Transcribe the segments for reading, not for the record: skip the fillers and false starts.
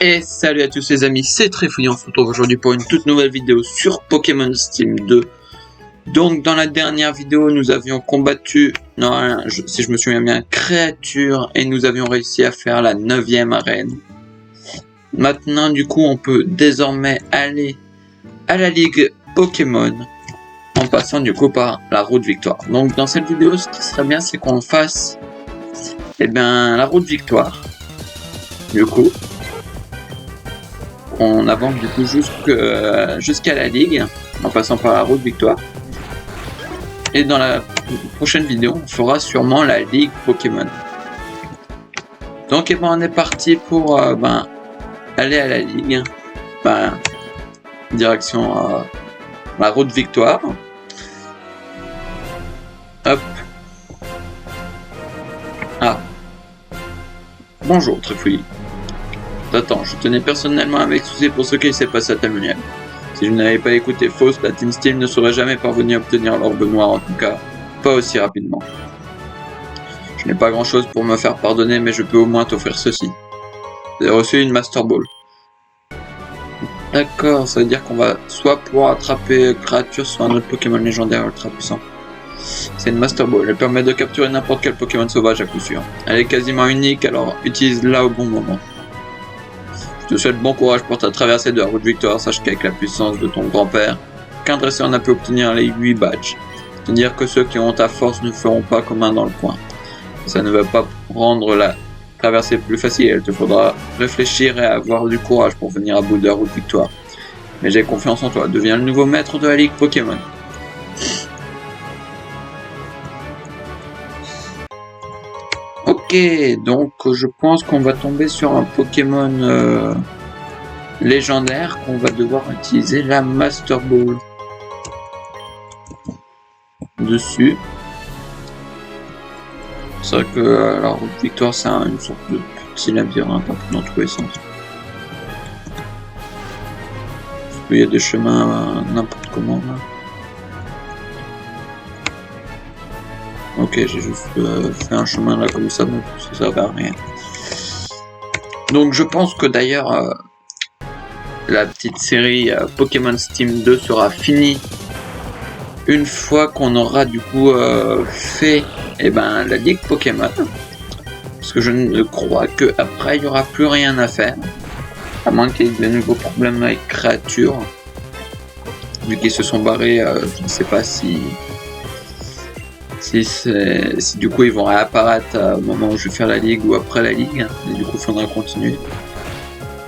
Et salut à tous les amis, c'est Tréfouille, on se retrouve aujourd'hui pour une toute nouvelle vidéo sur Pokémon Steam 2. Donc dans la dernière vidéo, nous avions combattu, si je me souviens bien, créature et nous avions réussi à faire la 9e arène. Maintenant du coup, on peut désormais aller à la Ligue Pokémon en passant du coup par la route Victoire. Donc dans cette vidéo, ce qui serait bien, c'est qu'on fasse la route Victoire. Du coup, on avance du coup jusqu'à la Ligue en passant par la route Victoire. Et dans la prochaine vidéo, on fera sûrement la Ligue Pokémon. Donc on est parti pour aller à la Ligue. Direction la route Victoire. Hop. Ah. Bonjour Tréfouille. Attends, je tenais personnellement à m'excuser pour ce qui s'est passé à Talmuniel. Si je n'avais pas écouté Faust, la Team Steel ne serait jamais parvenue à obtenir l'orbe noir, en tout cas, pas aussi rapidement. Je n'ai pas grand chose pour me faire pardonner, mais je peux au moins t'offrir ceci. J'ai reçu une Master Ball. D'accord, ça veut dire qu'on va soit pouvoir attraper créature, soit un autre Pokémon légendaire ultra puissant. C'est une Master Ball, elle permet de capturer n'importe quel Pokémon sauvage à coup sûr. Elle est quasiment unique, alors utilise-la au bon moment. Je te souhaite bon courage pour ta traversée de la route Victoire. Sache qu'avec la puissance de ton grand-père, qu'un dresseur n'a pu obtenir les 8 badges. C'est-à-dire que ceux qui ont ta force ne feront pas comme un dans le coin. Ça ne va pas rendre la traversée plus facile. Il te faudra réfléchir et avoir du courage pour venir à bout de la route Victoire. Mais j'ai confiance en toi. Deviens le nouveau maître de la Ligue Pokémon. Ok, donc je pense qu'on va tomber sur un Pokémon légendaire qu'on va devoir utiliser la Master Ball dessus. C'est vrai que la route Victoire, c'est une sorte de petit labyrinthe un peu dans tous les sens. Parce qu'il y a des chemins n'importe comment là. Ok, j'ai juste fait un chemin là comme ça, donc ça servait à rien. Donc je pense que d'ailleurs la petite série Pokémon Steam 2 sera finie une fois qu'on aura du coup fait la Ligue Pokémon. Parce que je ne crois que après il n'y aura plus rien à faire. À moins qu'il y ait de nouveaux problèmes avec créature. Vu qu'ils se sont barrés, je ne sais pas si du coup ils vont réapparaître au moment où je vais faire la ligue ou après la ligue, et du coup il faudra continuer.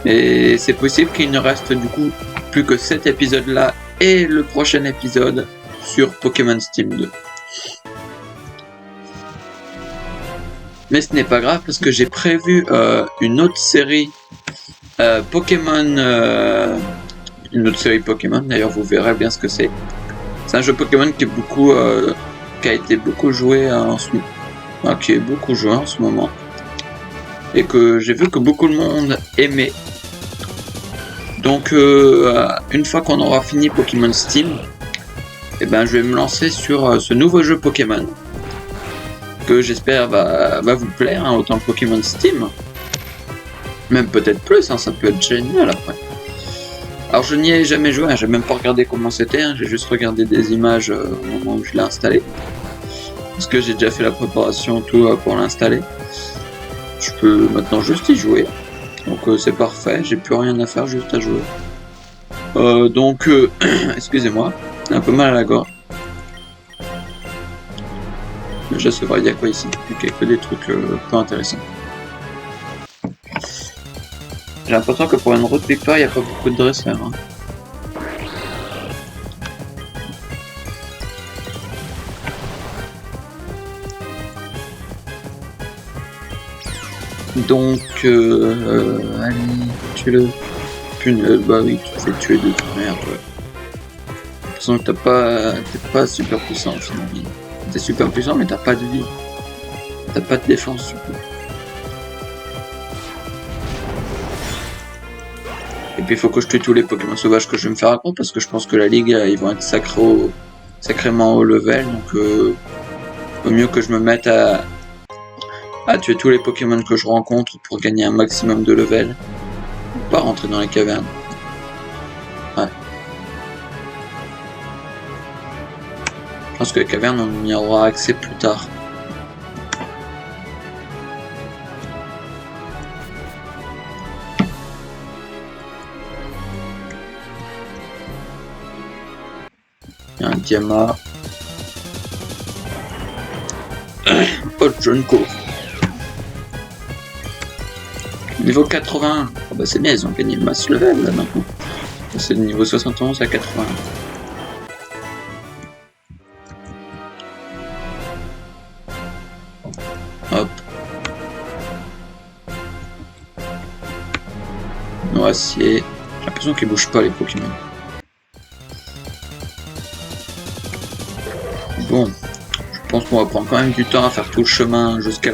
Et c'est possible qu'il ne reste du coup plus que cet épisode là et le prochain épisode sur Pokémon Steam 2. Mais ce n'est pas grave parce que j'ai prévu une autre série Pokémon, d'ailleurs vous verrez bien ce que c'est. C'est un jeu Pokémon qui a été beaucoup joué en ce moment et que j'ai vu que beaucoup de monde aimait. Donc une fois qu'on aura fini Pokémon Steam, je vais me lancer sur ce nouveau jeu Pokémon que j'espère va vous plaire, autant que Pokémon Steam, même peut-être plus, ça peut être génial après. Alors je n'y ai jamais joué, j'ai même pas regardé comment c'était, j'ai juste regardé des images au moment où je l'ai installé. Parce que j'ai déjà fait la préparation tout pour l'installer. Je peux maintenant juste y jouer. Donc c'est parfait, j'ai plus rien à faire, juste à jouer. Excusez-moi, j'ai un peu mal à la gorge. Déjà c'est vrai, il y a quoi ici? Ok, que des trucs peu intéressants. J'ai l'impression que pour une route Victoire, il n'y a pas beaucoup de dresseurs. Donc, allez, tue-le. Bah oui, tu fais tuer de toute merde. Ouais. J'ai l'impression que t'es pas super puissant finalement. T'es super puissant, mais t'as pas de vie. T'as pas de défense surtout. Et puis il faut que je tue tous les Pokémon sauvages que je vais me faire raconter parce que je pense que la ligue ils vont être sacrément haut level, donc vaut mieux que je me mette à tuer tous les Pokémon que je rencontre pour gagner un maximum de level. pas rentrer dans les cavernes. Ouais. Je pense que les cavernes, on y aura accès plus tard. Il y a un diamant. Oh, John Co. Niveau 80. Oh bah c'est bien, ils ont gagné le mass level là maintenant. C'est de niveau 71 à 80. Hop. Noisier. J'ai l'impression qu'ils bougent pas les Pokémon. Bon. Je pense qu'on va prendre quand même du temps à faire tout le chemin jusqu'à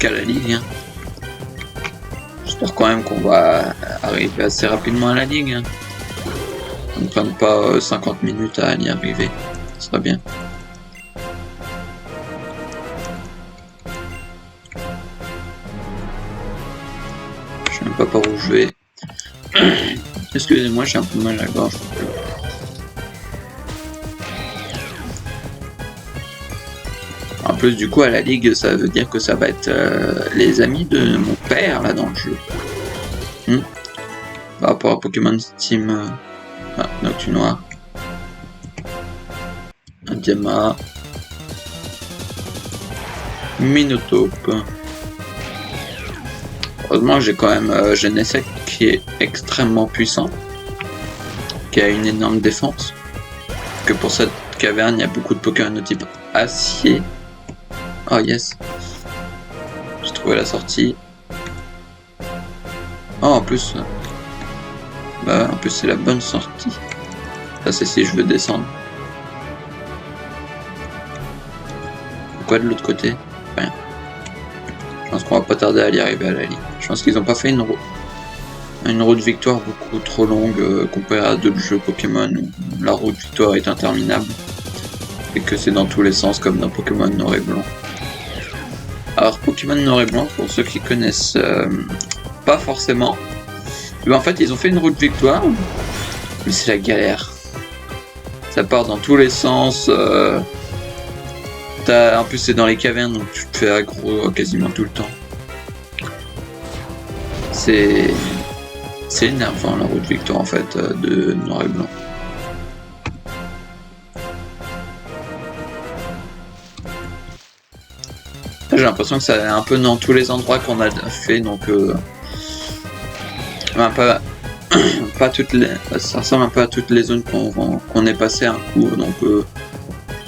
la ligue. Hein. J'espère quand même qu'on va arriver assez rapidement à la ligue. Hein. On ne prenne pas 50 minutes à y arriver. Ce serait bien. Je sais même pas par où je vais. Excusez-moi, j'ai un peu mal à la gorge. En plus, du coup, à la ligue, ça veut dire que ça va être les amis de mon père là dans le jeu. Par rapport à Pokémon Steam. Ah, Noctunoir. Un Diama. Minotape. Heureusement, j'ai quand même Genesect qui est extrêmement puissant. Qui a une énorme défense. Que pour cette caverne, il y a beaucoup de Pokémon de type acier. Oh yes. J'ai trouvé la sortie. Oh en plus. Bah en plus c'est la bonne sortie. Ça c'est si je veux descendre. Pourquoi de l'autre côté? Rien. Je pense qu'on va pas tarder à y arriver à la ligne. Je pense qu'ils ont pas fait une route victoire beaucoup trop longue comparée à d'autres jeux Pokémon où la route victoire est interminable. Et que c'est dans tous les sens comme dans Pokémon Noir et Blanc. Alors Pokémon Noir et Blanc, pour ceux qui connaissent pas forcément, en fait ils ont fait une route victoire, mais c'est la galère. Ça part dans tous les sens. En plus c'est dans les cavernes, donc tu te fais aggro quasiment tout le temps. C'est énervant la route victoire en fait de Noir et Blanc. J'ai l'impression que c'est un peu dans tous les endroits qu'on a fait, donc pas toutes les, ça ressemble un peu à toutes les zones qu'on est passé un coup, donc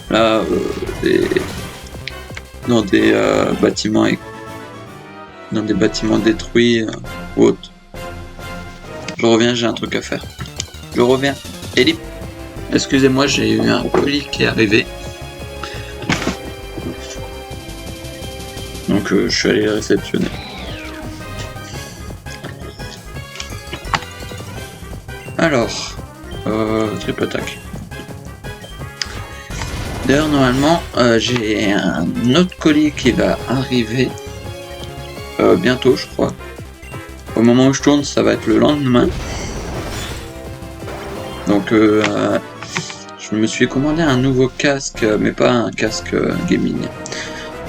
là dans des bâtiments détruits ou autres. Je reviens, j'ai un truc à faire. Je reviens. Elip. Excusez-moi, j'ai eu un colis qui est arrivé. Donc je suis allé le réceptionner. Alors, triple attaque. D'ailleurs normalement j'ai un autre colis qui va arriver bientôt je crois. Au moment où je tourne ça va être le lendemain. Donc je me suis commandé un nouveau casque mais pas un casque gaming.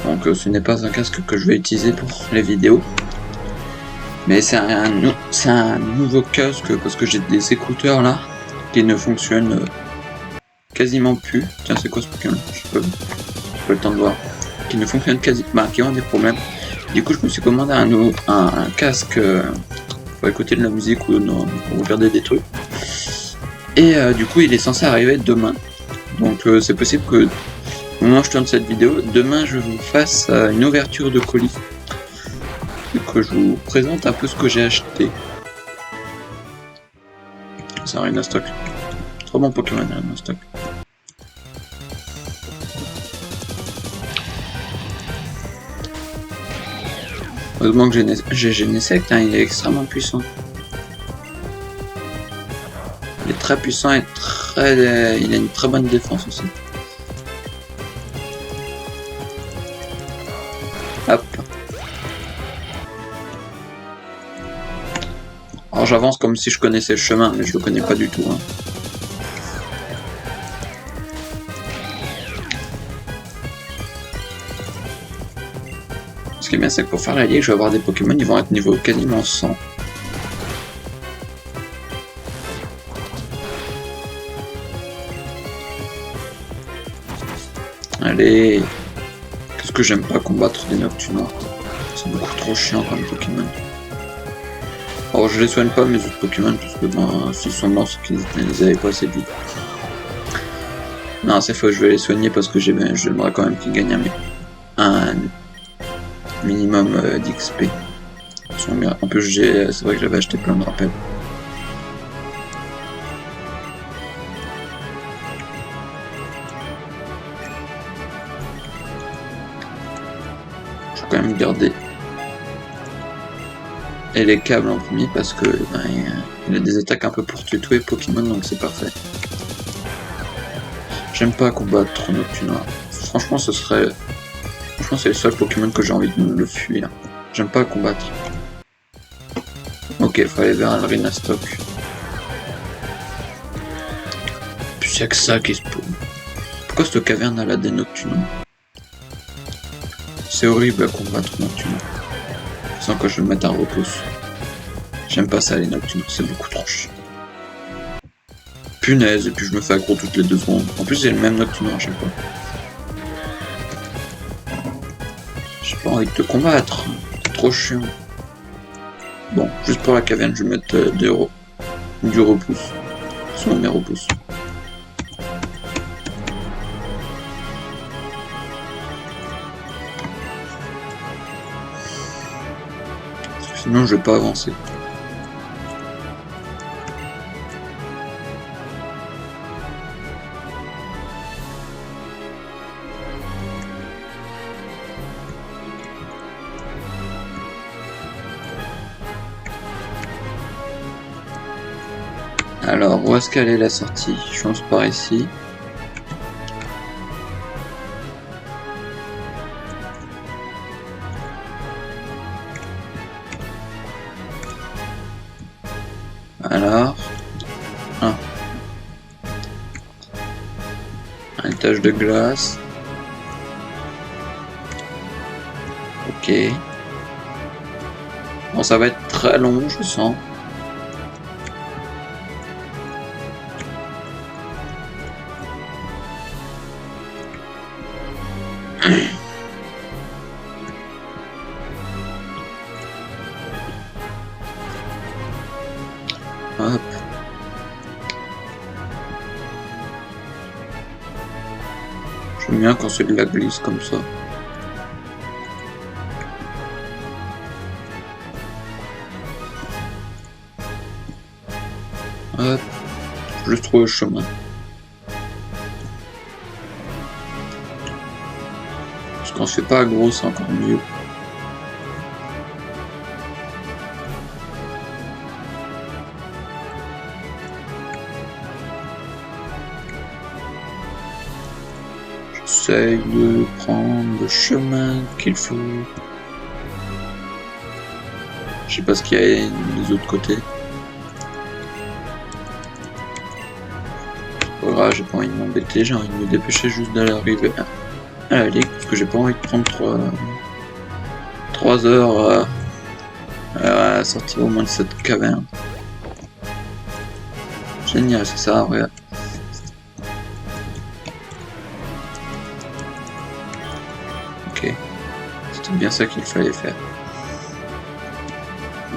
Donc ce n'est pas un casque que je vais utiliser pour les vidéos. Mais c'est un nouveau casque parce que j'ai des écouteurs là qui ne fonctionnent quasiment plus. Tiens c'est quoi ce Pokémon? Je pas le temps de voir. Qui ne fonctionnent quasiment, qui ont des problèmes. Du coup je me suis commandé un casque pour écouter de la musique ou non, pour regarder des trucs. Et du coup il est censé arriver demain. Donc c'est possible que au moment où je tourne cette vidéo, demain je vous fasse une ouverture de colis. Et que je vous présente un peu ce que j'ai acheté. C'est un Rhinostock. Trop bon Pokémon Rhinostock. Heureusement que j'ai Genesect, hein, il est extrêmement puissant. Il est très puissant et il a une très bonne défense aussi. Hop. Alors j'avance comme si je connaissais le chemin, mais je le connais pas du tout. Hein. Ce qui est bien, c'est que pour faire la ligue, je vais avoir des Pokémon, ils vont être niveau quasiment 100. Allez. Qu'est-ce que j'aime pas combattre des Noctunois. C'est beaucoup trop chiant comme Pokémon. Alors je les soigne pas mes autres Pokémon parce que ben, s'ils sont morts, c'est qu'ils les avaient pas assez vite. Non, c'est faux, je vais les soigner parce que j'aimerais quand même qu'ils gagnent un minimum d'XP. En plus, c'est vrai que j'avais acheté plein de rappels. Je vais quand même garder et les câbles en premier parce que ben, il a des attaques un peu pour tuer tous les Pokémon, donc c'est parfait. J'aime pas combattre Noctunois. Franchement, c'est le seul Pokémon que j'ai envie de le fuir. J'aime pas combattre. Ok, il faut aller vers un Arena Stock. Puis y'a que ça qui se pose. Pourquoi cette caverne elle a des Noctunois? C'est horrible à combattre Noctunois. Sans que je me mette un repousse. J'aime pas ça les Noctunois, c'est beaucoup trop chiant. Punaise, et puis je me fais aggro toutes les 2 secondes. En plus, c'est le même Noctunois à chaque fois. J'ai pas envie de te combattre. C'est trop chiant. Bon, juste pour la caverne, je vais mettre du repousse. Ce sont mes repousses. Sinon, je vais pas avancer. Alors, où est-ce qu'elle est la sortie? Je pense par ici. Alors... Ah. Un étage de glace. Ok. Bon, ça va être très long, je sens. Hop. J'aime bien quand c'est de la glisse comme ça. Hop. Je juste trouve le chemin. Parce qu'on se fait pas aggro, c'est encore mieux. J'essaye de prendre le chemin qu'il faut. Je sais pas ce qu'il y a des autres côtés. Voilà, j'ai pas envie de m'embêter, j'ai envie de me dépêcher juste d'aller arriver à la ligue parce que j'ai pas envie de prendre 3 heures à sortir au moins de cette caverne. Génial, c'est ça, regarde. Ok, c'était bien ça qu'il fallait faire.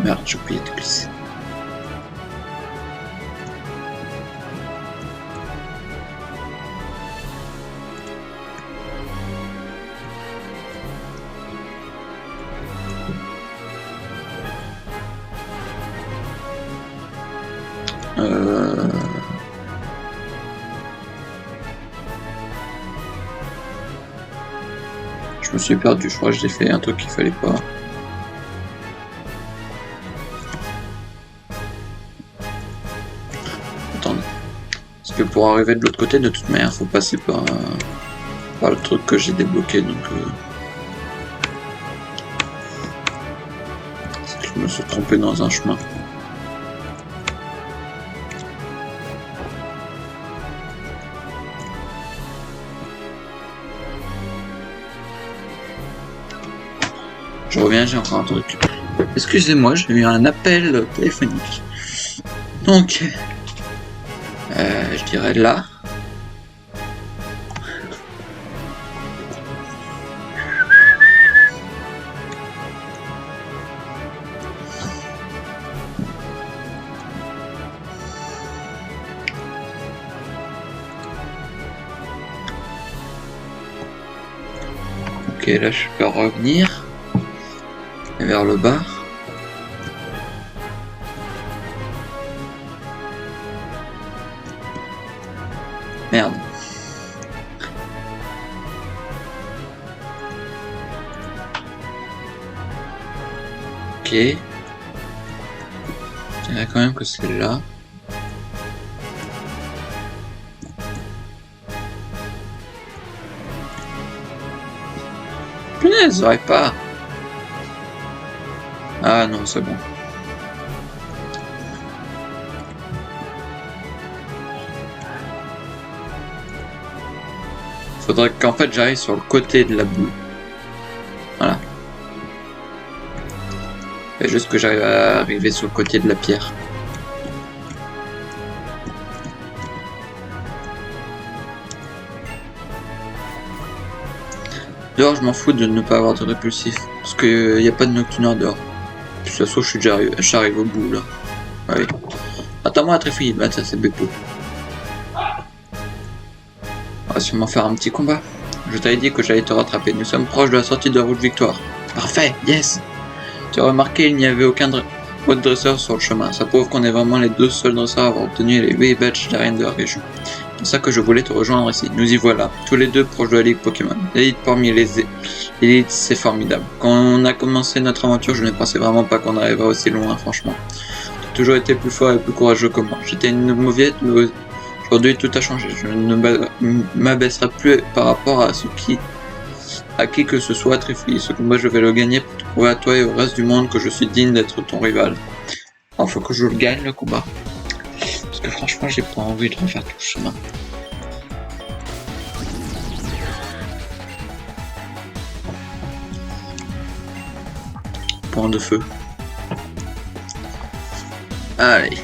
Merde, j'ai oublié de glisser. Je me suis perdu, je crois que j'ai fait un truc qu'il fallait pas. Attendez. Parce que pour arriver de l'autre côté, de toute manière, faut passer par le truc que j'ai débloqué, donc... C'est que je me suis trompé dans un chemin. Je reviens, j'ai encore un truc. Excusez-moi, j'ai eu un appel téléphonique. Donc, je dirais là. Ok, là je peux revenir vers le bas. Merde. Ok. Je dirais quand même que c'est là. Punaise, j'aurais pas. Ah non, c'est bon. Faudrait qu'en fait j'arrive sur le côté de la boule. Voilà. Et juste que j'arrive à arriver sur le côté de la pierre. Dehors, je m'en fous de ne pas avoir de répulsif. Parce qu'il n'y a pas de nocturne dehors. De toute façon, j'arrive au bout là. Ouais. Attends-moi à Tréfouille, bah ça c'est Beppo. On va sûrement faire un petit combat. Je t'avais dit que j'allais te rattraper. Nous sommes proches de la sortie de la route Victoire. Parfait, yes. Tu as remarqué, il n'y avait aucun autre dresseur sur le chemin. Ça prouve qu'on est vraiment les deux seuls dresseurs à avoir obtenu les 8 badges d'arène de la région. C'est pour ça que je voulais te rejoindre ici. Nous y voilà, tous les deux proches de la Ligue Pokémon. L'élite parmi les élites, c'est formidable. Quand on a commencé notre aventure, je ne pensais vraiment pas qu'on arriverait aussi loin, franchement. Tu as toujours été plus fort et plus courageux que moi. J'étais une mauviette, mais aujourd'hui tout a changé. Je ne m'abaisserai plus par rapport à qui que ce soit à Tréfouille. Ce combat, je vais le gagner pour te prouver à toi et au reste du monde que je suis digne d'être ton rival. Alors, faut que je le gagne, le combat. Parce que franchement, j'ai pas envie de refaire tout le chemin. Point de feu. Allez.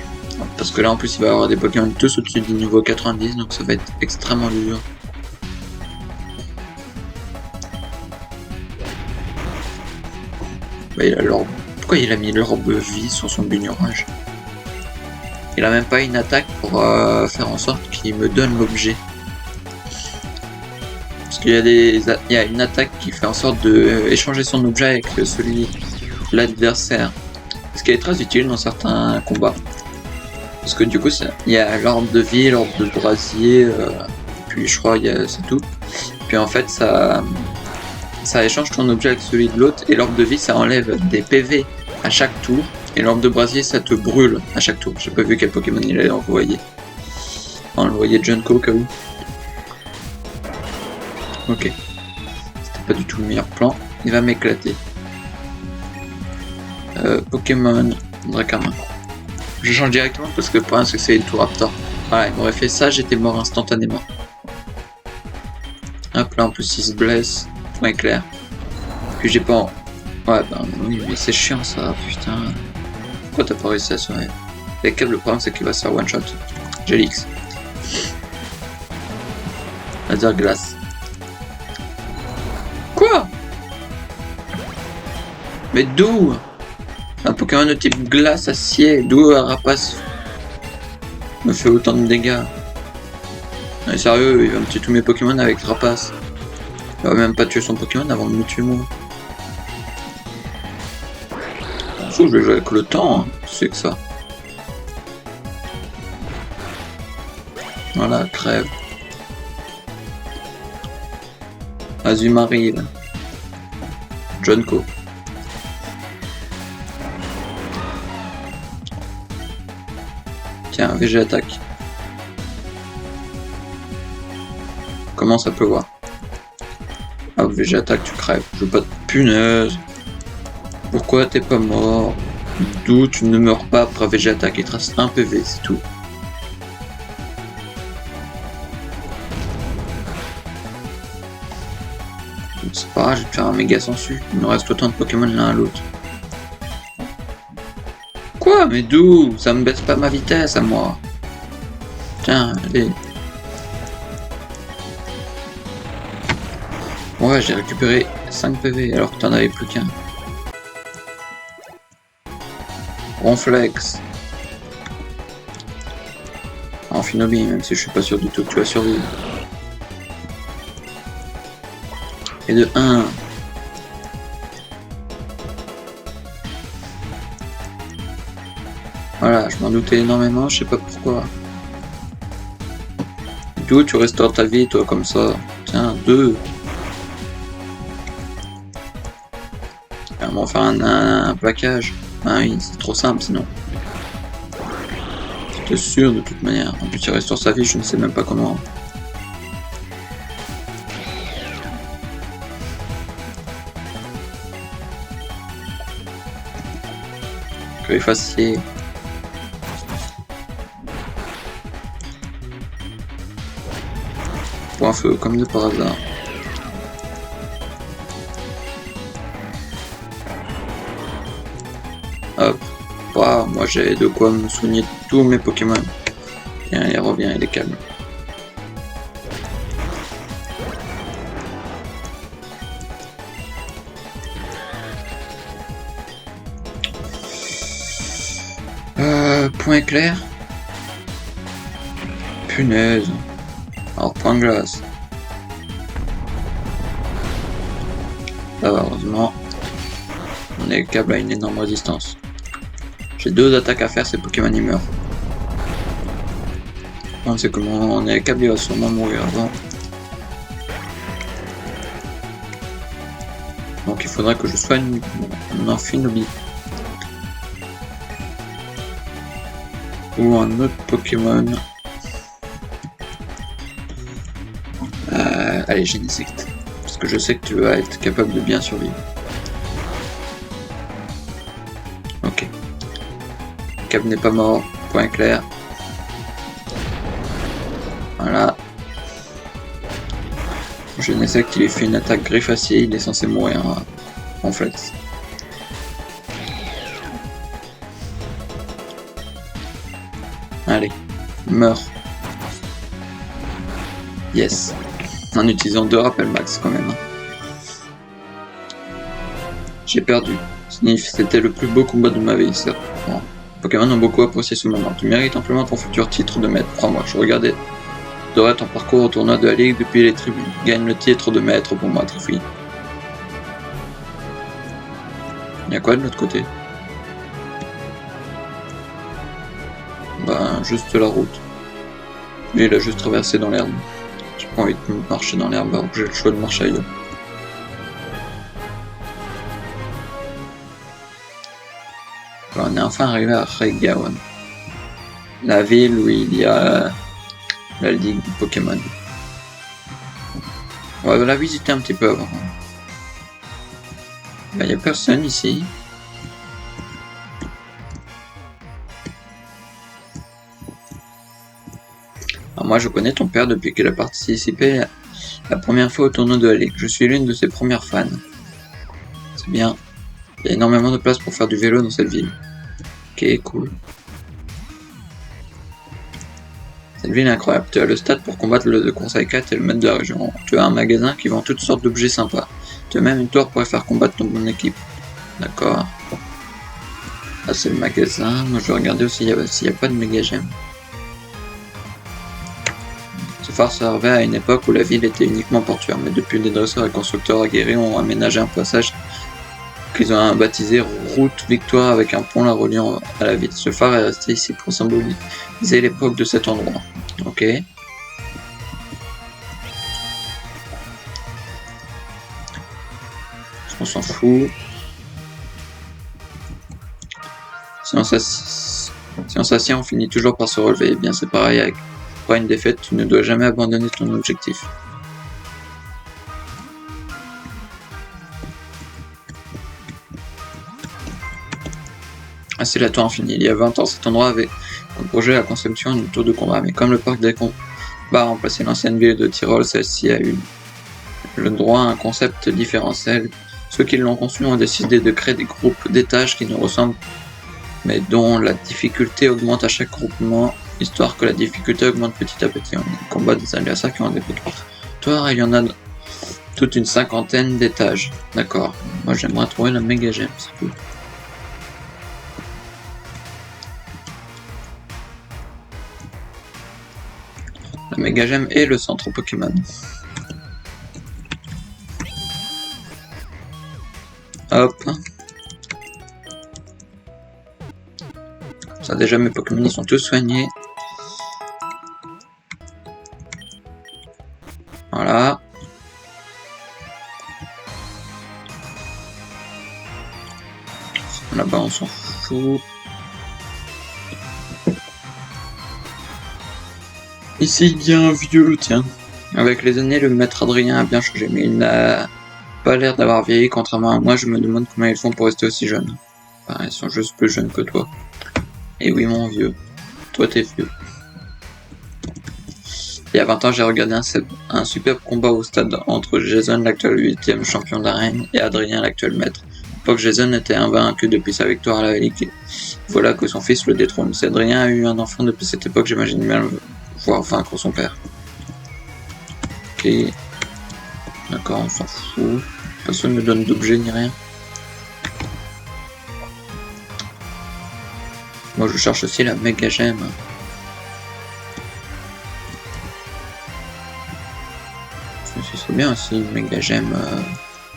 Parce que là, en plus, il va y avoir des Pokémon tous au-dessus du niveau 90, donc ça va être extrêmement dur. Bah, il a l'orbe. Pourquoi il a mis l'orbe vie sur son bignorage? Il a même pas une attaque pour faire en sorte qu'il me donne l'objet. Parce qu'il y a une attaque qui fait en sorte de échanger son objet avec celui de l'adversaire. Ce qui est très utile dans certains combats. Parce que du coup, il y a l'orbe de vie, l'orbe de brasier, puis je crois c'est tout. Puis en fait, ça échange ton objet avec celui de l'autre, et l'orbe de vie, ça enlève des PV à chaque tour. Et l'orbe de brasier, ça te brûle à chaque tour. J'ai pas vu quel Pokémon il allait envoyer. On envoyait Junko au cas où. Ok. C'était pas du tout le meilleur plan. Il va m'éclater. Pokémon Dracama. Je change directement parce que le problème c'est que c'est tout Raptor. Voilà, il m'aurait fait ça, j'étais mort instantanément. Hop là, en plus il se blesse. Point éclair. Puis j'ai pas... Ouais, bah oui, mais c'est chiant ça, putain. Pourquoi t'as pas réussi à sauver? Avec le problème c'est qu'il va se faire one shot. J'ai l'X. Laser glace. Quoi? Mais d'où? Un Pokémon de type glace, acier, d'où un rapace me fait autant de dégâts? Mais sérieux, il va me tuer tous mes Pokémon avec rapace. Il va même pas tuer son Pokémon avant de me tuer moi. Je vais jouer avec le temps, hein. C'est que ça. Voilà, crève. Azumarill. Junko. Tiens, VG attaque. Comment ça peut voir? Ah, VG attaque, tu crèves. Je veux pas de punaise. Pourquoi t'es pas mort? D'où tu ne meurs pas après VG attaque? Il te reste un PV, c'est tout. Ah, je vais te faire un méga sensu. Il nous reste autant de Pokémon l'un à l'autre. Quoi? Mais d'où? Ça me baisse pas ma vitesse à moi. Tiens, allez. Ouais, j'ai récupéré 5 PV alors que t'en avais plus qu'un. Ronflex. Amphinobi, même si je suis pas sûr du tout que tu vas survivre. Et de 1. Voilà, je m'en doutais énormément, je sais pas pourquoi. D'où tu restaures ta vie, toi, comme ça? Tiens, 2. On va faire un plaquage. Ah oui, c'est trop simple sinon. J'étais sûr de toute manière. En plus, il restaure sa vie, je ne sais même pas comment. Que effacer. Point feu, comme de par hasard. Hop. Wow, moi j'ai de quoi me soigner de tous mes Pokémon. Tiens, il revient, il est calme. Point éclair. Punaise. Alors point de glace. Là, heureusement, on est câble à une énorme résistance. J'ai 2 attaques à faire, ces Pokémon ils meurent. On sait comment on est câble, il va sûrement mourir avant. Donc il faudrait que je soigne mon Amphinobi. Ou un autre Pokémon. Allez, Genesect. Parce que je sais que tu vas être capable de bien survivre. Ok. Cap n'est pas mort. Point clair. Voilà. Genesect, il lui fait une attaque griffe acier. Il est censé mourir en flex. Allez. Meurs. Yes. En utilisant 2 rappels max quand même. J'ai perdu. Sniff, c'était le plus beau combat de ma vie, certes. Bon. Pokémon ont beaucoup apprécié ce moment. Tu mérites amplement ton futur titre de maître. Crois-moi, je regardais ton parcours au tournoi de la Ligue depuis les tribunes. Gagne le titre de maître pour moi, Trifouille. Y'a quoi de l'autre côté? Ben, juste la route. Lui, il a juste traversé dans l'herbe. J'ai pas envie de marcher dans l'herbe alors que j'ai le choix de marcher ailleurs. Alors, on est enfin arrivé à Reigaon. La ville où il y a la ligue de Pokémon. On va la visiter un petit peu avant. Ben, y a personne ici. Alors moi je connais ton père depuis qu'il a participé la première fois au tournoi de la Ligue. Je suis l'une de ses premières fans. C'est bien. Il y a énormément de place pour faire du vélo dans cette ville. Ok, cool. Cette ville est incroyable. Tu as le stade pour combattre le Conseil 4 et le maître de la région. Tu as un magasin qui vend toutes sortes d'objets sympas. Tu as même une tour pour faire combattre ton équipe. D'accord. Là c'est le magasin. Moi je vais regarder aussi s'il n'y a pas de méga gemme. Ce phare servait à une époque où la ville était uniquement portuaire, mais depuis les dresseurs et constructeurs aguerris ont aménagé un passage qu'ils ont baptisé Route Victoire avec un pont la reliant à la ville. Ce phare est resté ici pour symboliser l'époque de cet endroit. Ok. On s'en fout. Si on s'assied, on finit toujours par se relever. Eh bien c'est pareil avec... Après une défaite, tu ne dois jamais abandonner ton objectif. Ah, c'est la tour infinie. Il y a 20 ans, cet endroit avait comme projet la conception d'une tour de combat, mais comme le parc des combats a remplacé l'ancienne ville de Tyrol, celle-ci a eu le droit à un concept différentiel. Ceux qui l'ont conçu ont décidé de créer des groupes d'étages qui nous ressemblent, mais dont la difficulté augmente à chaque groupement, histoire que la difficulté augmente petit à petit. On combat des adversaires qui ont des victoires, il y en a toute une cinquantaine d'étages. D'accord. Moi j'aimerais trouver la méga gemme, c'est tout. La méga gemme et le centre Pokémon. Hop. Ça déjà mes Pokémon ils sont tous soignés. Voilà. Là-bas on s'en fout. Ici il y a un vieux, tiens. Avec les années, le maître Adrien a bien changé, mais il n'a pas l'air d'avoir vieilli, contrairement à moi. Je me demande comment ils font pour rester aussi jeunes. Enfin, ils sont juste plus jeunes que toi. Et oui, mon vieux. Toi, t'es vieux. Il y a 20 ans, j'ai regardé un superbe combat au stade entre Jason, l'actuel 8e champion d'arène, et Adrien, l'actuel maître. À l'époque, Jason était invaincu depuis sa victoire à la Ligue. Voilà que son fils le détrône. Si Adrien a eu un enfant depuis cette époque, j'imagine bien le voir vaincre son père. Ok. D'accord, on s'en fout. Personne ne donne d'objet ni rien. Moi je cherche aussi la méga gemme. Ce serait bien aussi une méga gemme.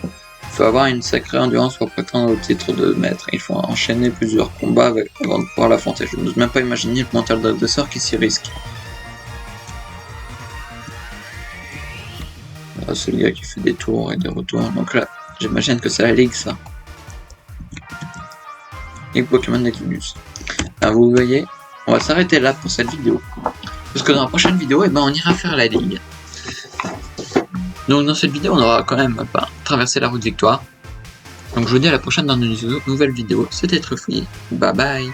Il faut avoir une sacrée endurance pour prétendre au titre de maître. Il faut enchaîner plusieurs combats avant de pouvoir l'affronter. Je n'ose même pas imaginer le mental d'adversaire qui s'y risque. Là, c'est le gars qui fait des tours et des retours. Donc là, j'imagine que c'est la ligue ça. Ligue Pokémon d'Exodus. Ah, vous voyez, on va s'arrêter là pour cette vidéo. Parce que dans la prochaine vidéo, eh ben, on ira faire la ligue. Donc dans cette vidéo, on aura quand même traversé la route victoire. Donc je vous dis à la prochaine dans une nouvelle vidéo. C'était Truffy. Bye bye.